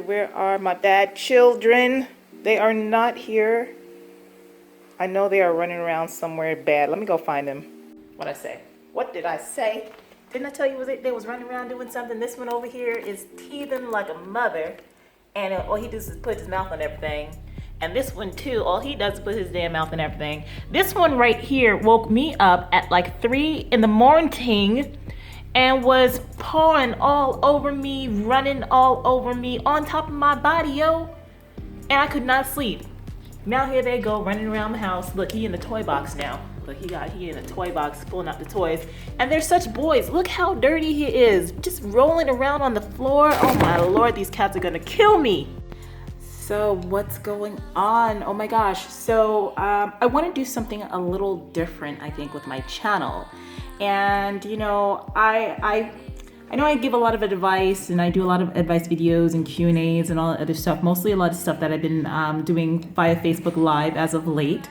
Lord, where are my bad children? They are not here. I know they are running around somewhere bad. Let me go find them. What'd I say? What did I say? Didn't I tell you they was running around doing something? This one over here is teething like a mother. And all he does is put his mouth on everything. And this one too, all he does is put his damn mouth on everything. This one right here woke me up at like 3 in the morning and was pawing all over me, running all over me, on top of my body, yo. And I could not sleep. Now here they go, running around the house. Look, he in the toy box now. Look, he in a toy box, pulling out the toys. And they're such boys. Look how dirty he is. Just rolling around on the floor. Oh my Lord, these cats are gonna kill me. So what's going on? Oh my gosh. So I wanna do something a little different, I think, with my channel. And you know, I know I give a lot of advice and I do a lot of advice videos and Q&As and all that other stuff. Mostly a lot of stuff that I've been doing via Facebook Live as of late.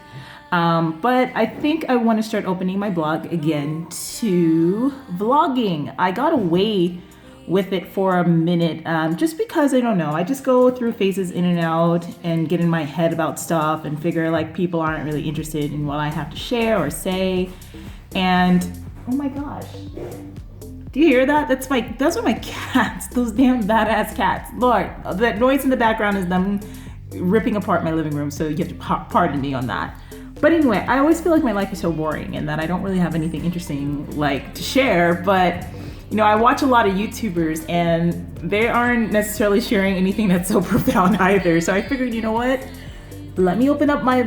But I think I want to start opening my blog again to vlogging. I got away with it for a minute just because, I don't know, I just go through phases in and out and get in my head about stuff and figure like people aren't really interested in what I have to share or say. And oh my gosh. Do you hear that? Those are my cats. Those damn badass cats. Lord, that noise in the background is them ripping apart my living room, so you have to pardon me on that. But anyway, I always feel like my life is so boring and that I don't really have anything interesting like to share. But you know, I watch a lot of YouTubers and they aren't necessarily sharing anything that's so profound either. So I figured, you know what? Let me open up my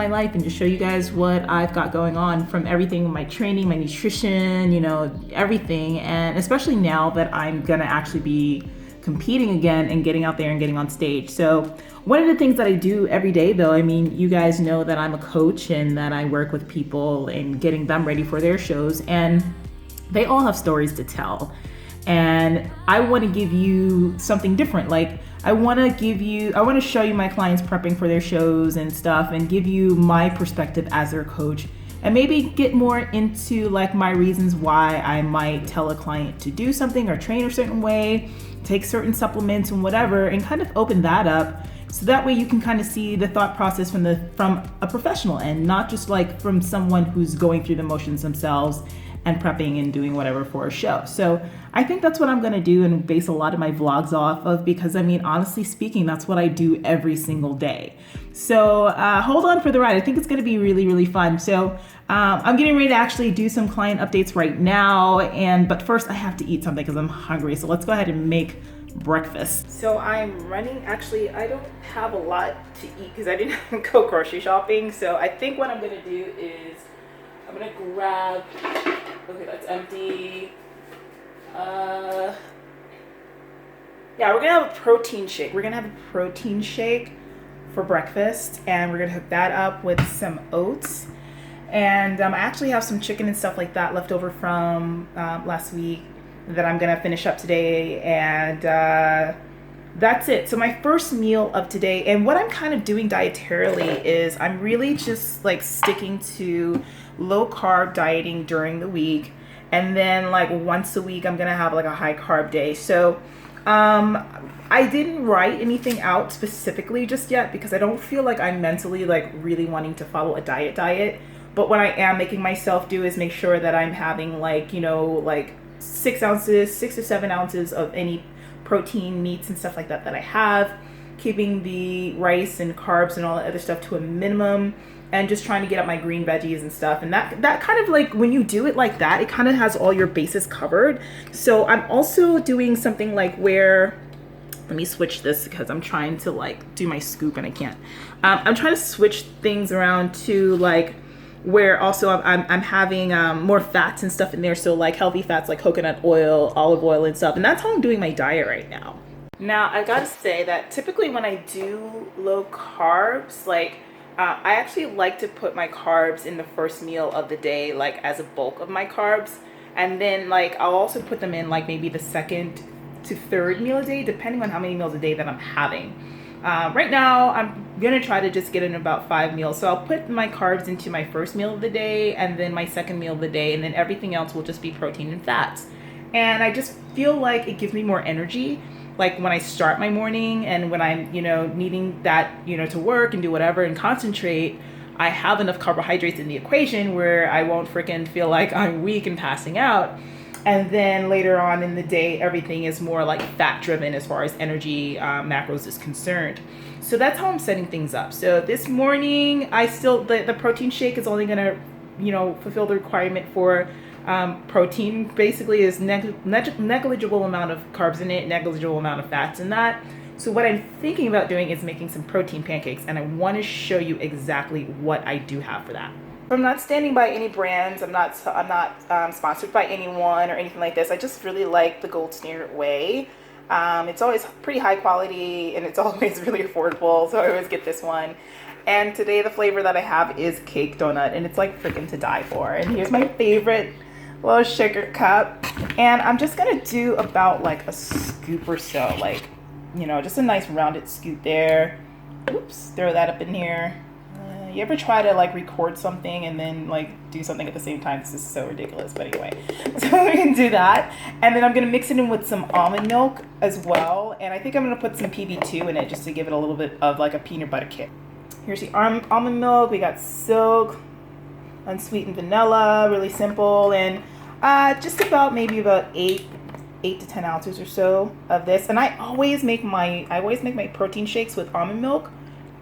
life and just show you guys what I've got going on, from everything, my training, my nutrition, you know, everything. And especially now that I'm gonna actually be competing again and getting out there and getting on stage. So one of the things that I do every day though, I mean, you guys know that I'm a coach and that I work with people and getting them ready for their shows, and they all have stories to tell. And I want to give you something different. Like I want to show you my clients prepping for their shows and stuff and give you my perspective as their coach, and maybe get more into like my reasons why I might tell a client to do something or train a certain way, take certain supplements and whatever, and kind of open that up. So that way you can kind of see the thought process from a professional end, not just like from someone who's going through the motions themselves and prepping and doing whatever for a show. So I think that's what I'm gonna do and base a lot of my vlogs off of, because I mean, honestly speaking, that's what I do every single day. So hold on for the ride. I think it's gonna be really, really fun. So I'm getting ready to actually do some client updates right now. But first I have to eat something because I'm hungry. So let's go ahead and make breakfast. So I'm running, actually, I don't have a lot to eat because I didn't go grocery shopping. So I think what I'm gonna do is I'm gonna grab, okay, that's empty. Yeah, we're gonna have a protein shake. We're gonna have a protein shake for breakfast, and we're gonna hook that up with some oats. And I actually have some chicken and stuff like that left over from last week that I'm gonna finish up today, and that's it. So my first meal of today, and what I'm kind of doing dietarily is I'm really just like sticking to low carb dieting during the week, and then like once a week I'm gonna have like a high carb day. So I didn't write anything out specifically just yet because I don't feel like I'm mentally like really wanting to follow a diet. But what I am making myself do is make sure that I'm having like, you know, like 6 to 7 ounces of any protein, meats and stuff like that I have, keeping the rice and carbs and all that other stuff to a minimum, and just trying to get up my green veggies and stuff. And that kind of like, when you do it like that, it kind of has all your bases covered. So I'm also doing something like where, let me switch this because I'm trying to like do my scoop and I can't. I'm trying to switch things around to like where also I'm having more fats and stuff in there. So like healthy fats like coconut oil, olive oil and stuff. And that's how I'm doing my diet right now. Now I gotta say that typically when I do low carbs, like I actually like to put my carbs in the first meal of the day, like as a bulk of my carbs. And then like I'll also put them in like maybe the second to third meal a day, depending on how many meals a day that I'm having. Right now I'm gonna try to just get in about 5 meals. So I'll put my carbs into my first meal of the day and then my second meal of the day, and then everything else will just be protein and fats. And I just feel like it gives me more energy. like when I start my morning and when I'm, needing that, to work and do whatever and concentrate, I have enough carbohydrates in the equation where I won't freaking feel like I'm weak and passing out. And then later on in the day, everything is more like fat driven as far as energy macros is concerned. So that's how I'm setting things up. So this morning, the protein shake is only going to, fulfill the requirement for protein. Basically is negligible amount of carbs in it, negligible amount of fats in that. So what I'm thinking about doing is making some protein pancakes, and I want to show you exactly what I do have for that. I'm not standing by any brands. I'm not sponsored by anyone or anything like this. I just really like the Gold Standard Whey. It's always pretty high quality and it's always really affordable, so I always get this one. And today the flavor that I have is cake donut, and it's like freaking to die for. And here's my favorite little sugar cup, and I'm just gonna do about like a scoop or so, like, just a nice rounded scoop there. Oops, throw that up in here. You ever try to like record something and then like do something at the same time? This is so ridiculous, but anyway. So we can do that. And then I'm gonna mix it in with some almond milk as well. And I think I'm gonna put some PB2 in it just to give it a little bit of like a peanut butter kick. Here's the almond milk. We got silk, unsweetened vanilla, really simple. And just maybe about 8 to 10 ounces or so of this. And I always make my protein shakes with almond milk,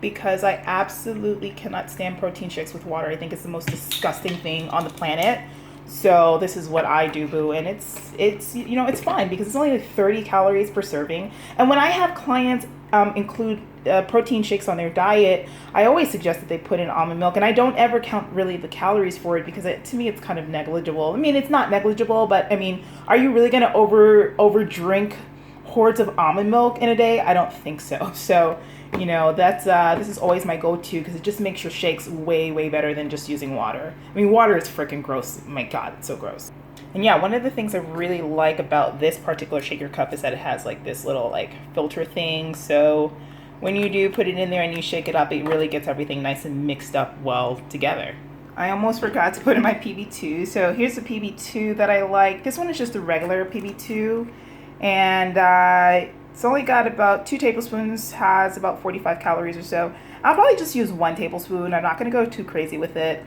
because I absolutely cannot stand protein shakes with water. I think it's the most disgusting thing on the planet. So this is what I do, boo. And it's it's fine because it's only like 30 calories per serving. And when I have clients include protein shakes on their diet, I always suggest that they put in almond milk. And I don't ever count really the calories for it, because to me it's kind of negligible. I mean, it's not negligible, but I mean, are you really gonna over drink hordes of almond milk in a day? I don't think so. So that's this is always my go-to, because it just makes your shakes way better than just using water. I mean, water is freaking gross. My God, it's so gross. And yeah, one of the things I really like about this particular shaker cup is that it has like this little like filter thing. So when you do put it in there and you shake it up, it really gets everything nice and mixed up well together. I almost forgot to put in my PB2. So here's the PB2 that I like. This one is just a regular PB2, and it's only got about 2 tablespoons, has about 45 calories or so. I'll probably just use 1 tablespoon. I'm not going to go too crazy with it.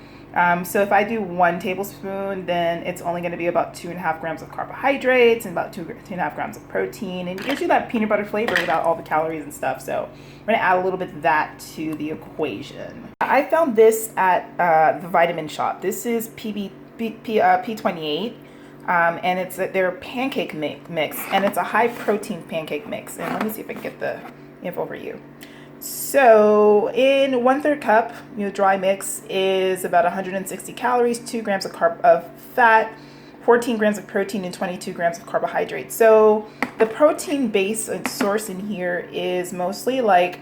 So if I do 1 tablespoon, then it's only going to be about 2.5 grams of carbohydrates and about 2.5 grams of protein. And it gives you that peanut butter flavor without all the calories and stuff. So I'm going to add a little bit of that to the equation. I found this at the vitamin shop. This is P28. And it's their pancake mix, and it's a high protein pancake mix. And let me see if I can get the info for you. So in 1/3 cup, dry mix is about 160 calories, 2 grams of fat, 14 grams of protein, and 22 grams of carbohydrates. So the protein base and source in here is mostly like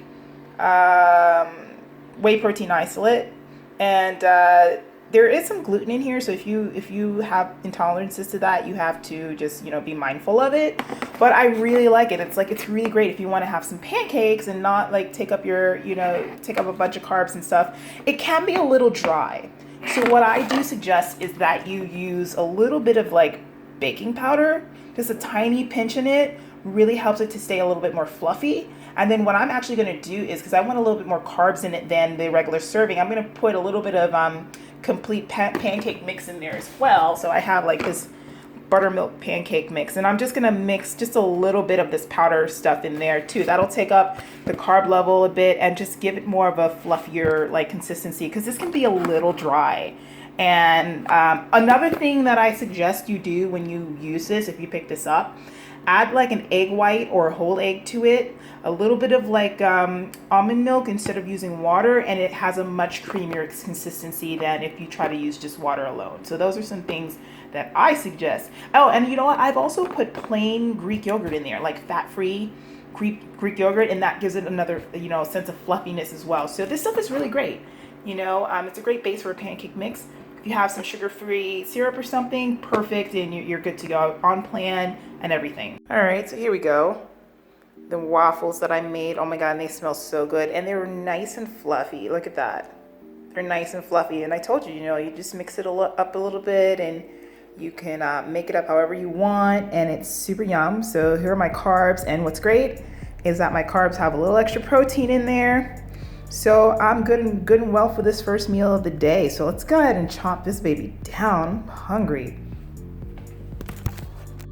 whey protein isolate, and there is some gluten in here, so if you have intolerances to that, you have to just be mindful of it. But I really like it. It's really great if you want to have some pancakes and not like take up a bunch of carbs and stuff. It can be a little dry, so what I do suggest is that you use a little bit of like baking powder, just a tiny pinch in it. Really helps it to stay a little bit more fluffy. And then what I'm actually going to do is, because I want a little bit more carbs in it than the regular serving, I'm going to put a little bit of complete pancake mix in there as well. So I have like this buttermilk pancake mix, and I'm just going to mix just a little bit of this powder stuff in there too. That'll take up the carb level a bit and just give it more of a fluffier like consistency, because this can be a little dry. And another thing that I suggest you do when you use this, if you pick this up, add like an egg white or a whole egg to it, a little bit of like almond milk instead of using water, and it has a much creamier consistency than if you try to use just water alone. So those are some things that I suggest. Oh, and you know what? I've also put plain Greek yogurt in there, like fat-free Greek yogurt, and that gives it another sense of fluffiness as well. So this stuff is really great. It's a great base for a pancake mix. If you have some sugar-free syrup or something, perfect, and you're good to go, on plan and everything. All right, so here we go. The waffles that I made, oh my God, and they smell so good, and they're nice and fluffy. Look at that. They're nice and fluffy, and I told you, you just mix it up a little bit, and You can make it up however you want, and it's super yum. So here are my carbs, and what's great is that my carbs have a little extra protein in there. So I'm good and well for this first meal of the day. So let's go ahead and chop this baby down. I'm hungry.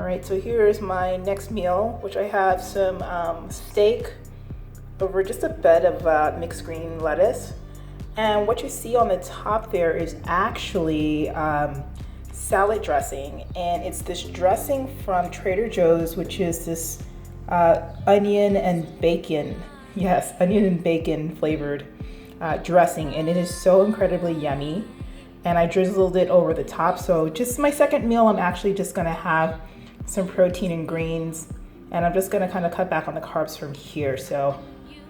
All right, so here's my next meal, which I have some steak over just a bed of mixed green lettuce. And what you see on the top there is actually salad dressing. And it's this dressing from Trader Joe's, which is this onion and bacon. Yes, onion and bacon flavored dressing. And it is so incredibly yummy. And I drizzled it over the top. So just my second meal, I'm actually just gonna have some protein and greens, and I'm just gonna kind of cut back on the carbs from here. So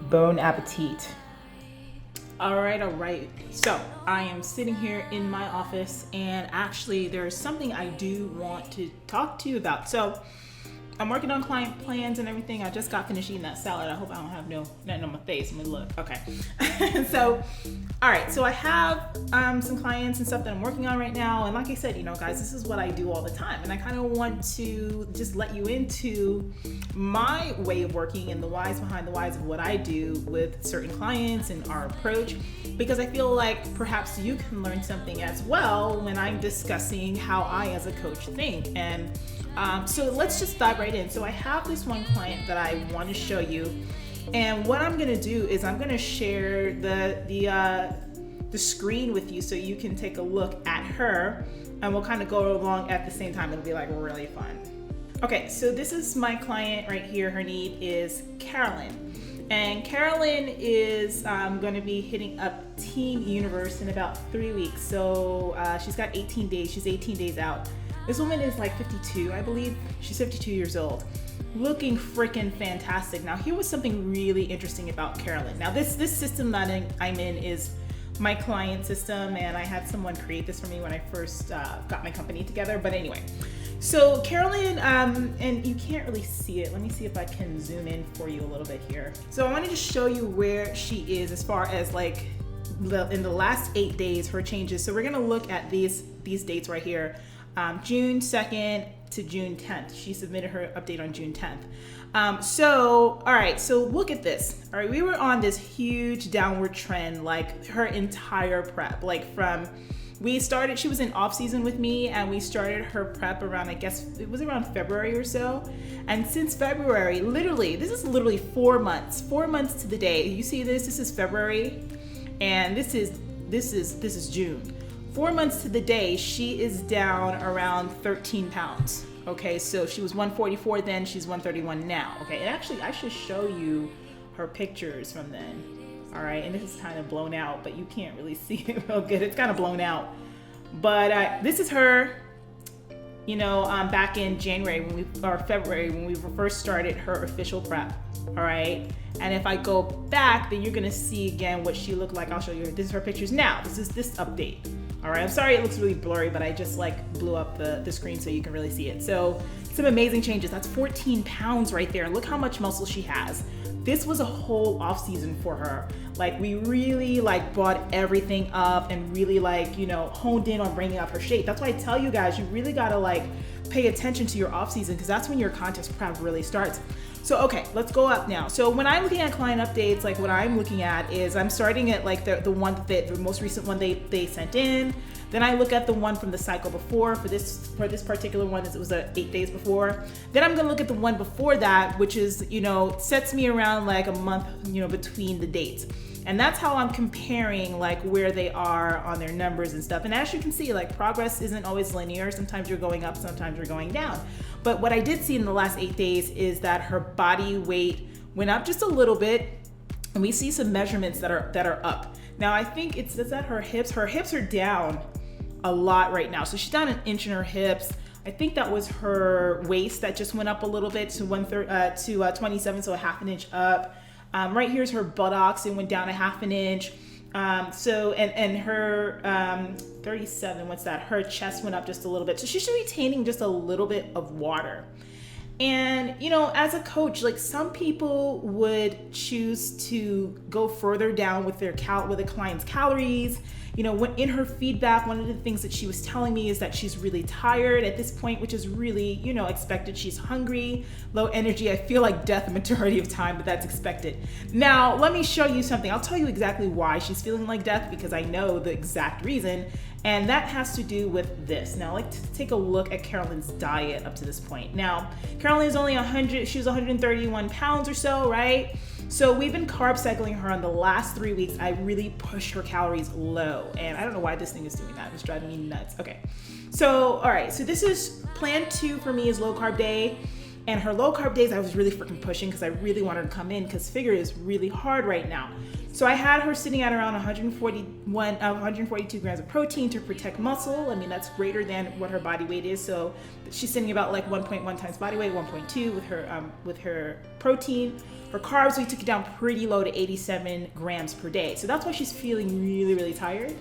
bon appetit. All right. So I am sitting here in my office, and actually there's something I do want to talk to you about. So I'm working on client plans and everything. I just got finished eating that salad. I hope I don't have nothing on my face. Let me look. Okay. So, all right. So I have some clients and stuff that I'm working on right now. And like I said, guys, this is what I do all the time. And I kind of want to just let you into my way of working and the whys behind the whys of what I do with certain clients and our approach, because I feel like perhaps you can learn something as well when I'm discussing how I as a coach think. And so let's just dive right in. So I have this one client that I want to show you, and what I'm gonna do is I'm gonna share the screen with you so you can take a look at her, and we'll kind of go along at the same time. It'll be like really fun. Okay, so this is my client right here. Her need is Carolyn, and Carolyn is going to be hitting up Teen Universe in about 3 weeks. So she's got 18 days. She's 18 days out. This woman is like 52, I believe. She's 52 years old, looking freaking fantastic. Now, here was something really interesting about Carolyn. Now, this system that I'm in is my client system, and I had someone create this for me when I first got my company together. But anyway, so Carolyn, and you can't really see it. Let me see if I can zoom in for you a little bit here. So I wanted to show you where she is as far as like in the last 8 days, her changes. So we're gonna look at these dates right here. June 2nd to June 10th. She submitted her update on June 10th. So, all right, so look at this. All right, we were on this huge downward trend, like her entire prep, like she was in off season with me, and we started her prep around, I guess it was around February or so. And since February, this is literally 4 months to the day. You see this is February, and this is June. 4 months to the day, she is down around 13 pounds. Okay, so she was 144 then, she's 131 now. Okay, and actually I should show you her pictures from then. All right, and this is kind of blown out, but you can't really see it real good. It's kind of blown out. But this is her, back in February when we first started her official prep. All right, and if I go back, then you're gonna see again what she looked like. I'll show you. This is her pictures now. This is this update. All right, I'm sorry it looks really blurry, but I just blew up the screen so you can really see it. So some amazing changes. That's 14 pounds right there. Look how much muscle she has. This was a whole off season for her. Like, we really brought everything up and really honed in on bringing up her shape. That's why I tell you guys, you really gotta pay attention to your off season, because that's when your contest prep really starts. So, okay, let's go up now. So when I'm looking at client updates, what I'm looking at is I'm starting at the most recent one they sent in. Then I look at the one from the cycle before. For this particular one, it was 8 days before. Then I'm gonna look at the one before that, which is, sets me around a month, between the dates. And that's how I'm comparing where they are on their numbers and stuff. And as you can see, progress isn't always linear. Sometimes you're going up, sometimes you're going down. But what I did see in the last 8 days is that her body weight went up just a little bit, and we see some measurements that are up. Now I think it's at her hips. Her hips are down a lot right now. So she's down an inch in her hips. I think that was her waist that just went up a little bit to 27, so a half an inch up. Right here's her buttocks. It went down a half an inch. And her 37, what's that? Her chest went up just a little bit. So she's retaining just a little bit of water. And, you know, as a coach, like some people would choose to go further down with with the client's calories. You know, when in her feedback, one of the things that she was telling me is that she's really tired at this point, which is really, you know, expected. She's hungry, low energy. I feel like death the majority of time, but that's expected. Now, let me show you something. I'll tell you exactly why she's feeling like death, because I know the exact reason. And that has to do with this. Now, let's take a look at Carolyn's diet up to this point. Now, Carolyn is only she was 131 pounds or so, right? So we've been carb cycling her on the last 3 weeks. I really pushed her calories low. And I don't know why this thing is doing that. It's driving me nuts. Okay. So, all right. So this is plan 2 for me is low carb day. And her low carb days, I was really freaking pushing because I really wanted her to come in because figure is really hard right now. So I had her sitting at around 142 grams of protein to protect muscle. I mean, that's greater than what her body weight is. So she's sitting about like 1.1 times body weight, 1.2 with her protein. Her carbs, we took it down pretty low to 87 grams per day. So that's why she's feeling really, really tired.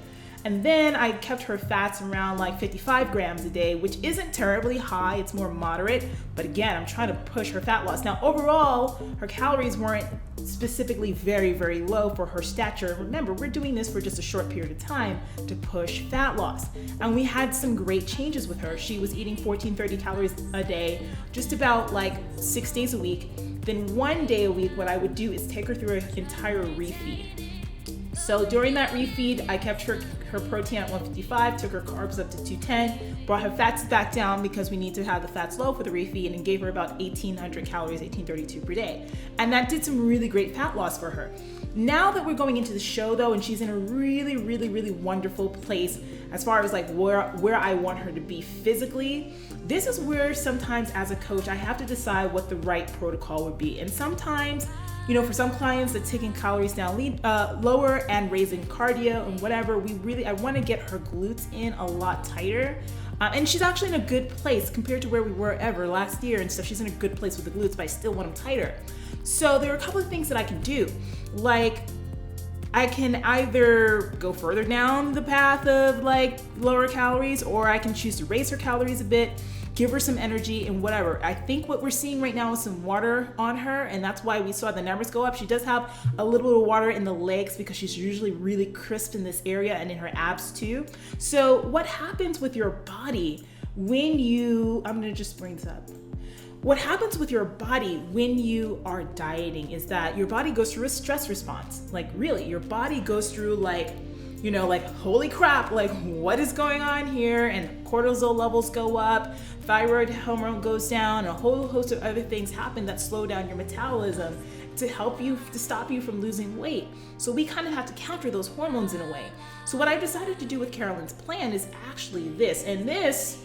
And then I kept her fats around like 55 grams a day, which isn't terribly high, it's more moderate. But again, I'm trying to push her fat loss. Now, overall, her calories weren't specifically very, very low for her stature. Remember, we're doing this for just a short period of time to push fat loss. And we had some great changes with her. She was eating 1430 calories a day, just about like 6 days a week. Then 1 day a week, what I would do is take her through an entire refeed. So during that refeed, I kept her protein at 155, took her carbs up to 210, brought her fats back down because we need to have the fats low for the refeed, and gave her about 1,800 calories, 1,832 per day. And that did some really great fat loss for her. Now that we're going into the show though, and she's in a really, really, really wonderful place as far as like where I want her to be physically, this is where sometimes as a coach, I have to decide what the right protocol would be. And sometimes, you know, for some clients that taking calories down lower and raising cardio and whatever, I want to get her glutes in a lot tighter. And she's actually in a good place compared to where we were last year and stuff. She's in a good place with the glutes, but I still want them tighter. So there are a couple of things that I can do. Like, I can either go further down the path of like lower calories, or I can choose to raise her calories a bit, give her some energy and whatever. I think what we're seeing right now is some water on her, and that's why we saw the numbers go up. She does have a little bit of water in the legs because she's usually really crisp in this area and in her abs too. So what happens with your body when I'm gonna just bring this up. What happens with your body when you are dieting is that your body goes through a stress response. Like really, your body goes through like, you know, like, holy crap, like what is going on here? And cortisol levels go up, thyroid hormone goes down, a whole host of other things happen that slow down your metabolism to stop you from losing weight. So we kind of have to counter those hormones in a way. So what I decided to do with Carolyn's plan is actually this, and this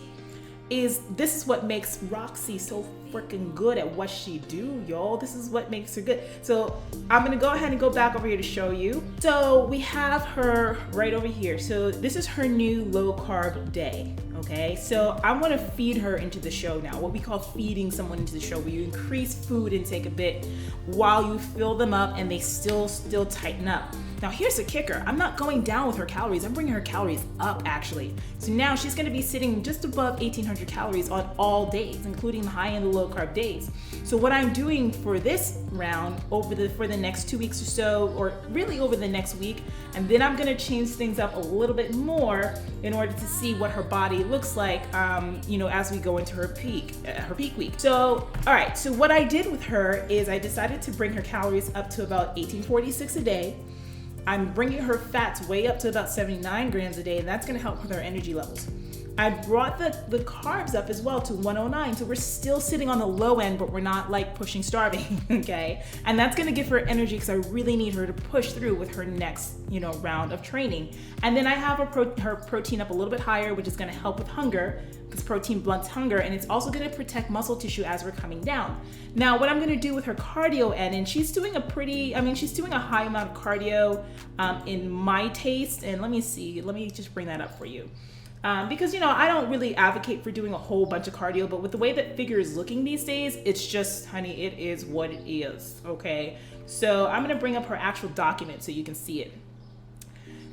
is what makes Roxy so freaking good at what she do, y'all. This is what makes her good. So I'm gonna go ahead and go back over here to show you. So we have her right over here. So this is her new low carb day, okay? So I wanna feed her into the show now, what we call feeding someone into the show, where you increase food intake a bit while you fill them up and they still tighten up. Now here's the kicker. I'm not going down with her calories. I'm bringing her calories up actually. So now she's gonna be sitting just above 1,800 calories on all days, including the high and the low carb days. So what I'm doing for this round for the next 2 weeks or so, or really over the next week, and then I'm gonna change things up a little bit more in order to see what her body looks like, as we go into her peak week. So, all right, so what I did with her is I decided to bring her calories up to about 1,846 a day. I'm bringing her fats way up to about 79 grams a day, and that's gonna help with her energy levels. I brought the carbs up as well to 109, so we're still sitting on the low end, but we're not like pushing starving, okay? And that's gonna give her energy because I really need her to push through with her next, round of training. And then I have her protein up a little bit higher, which is gonna help with hunger, because protein blunts hunger, and it's also gonna protect muscle tissue as we're coming down. Now, what I'm gonna do with her cardio end, and she's doing a high amount of cardio in my taste, and let me just bring that up for you. Because, I don't really advocate for doing a whole bunch of cardio, but with the way that figure is looking these days, it's just, honey, it is what it is, okay? So I'm gonna bring up her actual document so you can see it.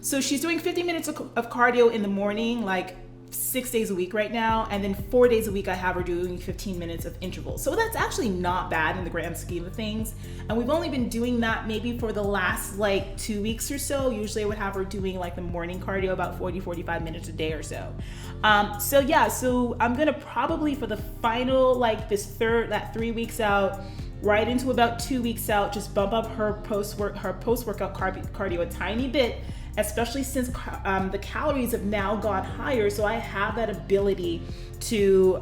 So she's doing 50 minutes of cardio in the morning, like 6 days a week right now, and then 4 days a week I have her doing 15 minutes of intervals. So that's actually not bad in the grand scheme of things. And we've only been doing that maybe for the last like 2 weeks or so. Usually I would have her doing like the morning cardio about 40-45 minutes a day or so. So yeah, so I'm gonna probably for the final like that 3 weeks out, right into about 2 weeks out, just bump up her post-workout cardio a tiny bit, especially since the calories have now gone higher. So I have that ability to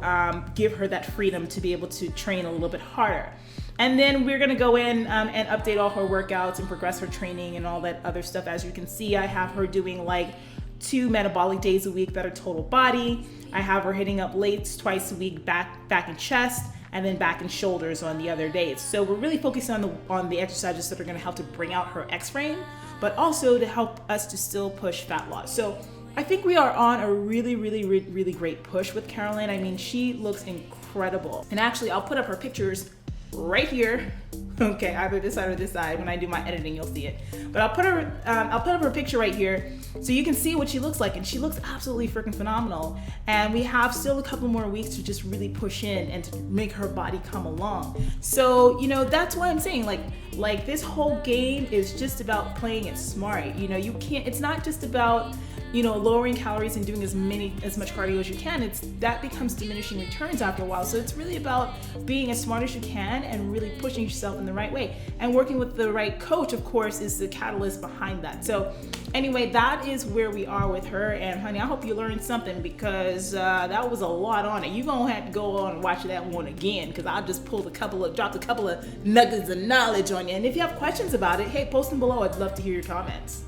give her that freedom to be able to train a little bit harder. And then we're gonna go in and update all her workouts and progress her training and all that other stuff. As you can see, I have her doing like 2 metabolic days a week that are total body. I have her hitting up lats twice a week, back and chest, and then back and shoulders on the other days. So we're really focusing on the exercises that are gonna help to bring out her X-frame, but also to help us to still push fat loss. So I think we are on a really, really, really great push with Caroline. I mean, she looks incredible. And actually, I'll put up her pictures right here. Okay, either this side or this side. When I do my editing, you'll see it. But I'll put up her picture right here so you can see what she looks like. And she looks absolutely freaking phenomenal. And we have still a couple more weeks to just really push in and to make her body come along. So, you know, that's why I'm saying like this whole game is just about playing it smart. You know, it's not just about, you know, lowering calories and doing as much cardio as you can. That becomes diminishing returns after a while. So it's really about being as smart as you can and really pushing yourself in the right way. And working with the right coach, of course, is the catalyst behind that. So anyway, that is where we are with her. And honey, I hope you learned something, because that was a lot on it. You're gonna have to go on and watch that one again, because I just dropped a couple of nuggets of knowledge on you. And if you have questions about it, hey, post them below. I'd love to hear your comments.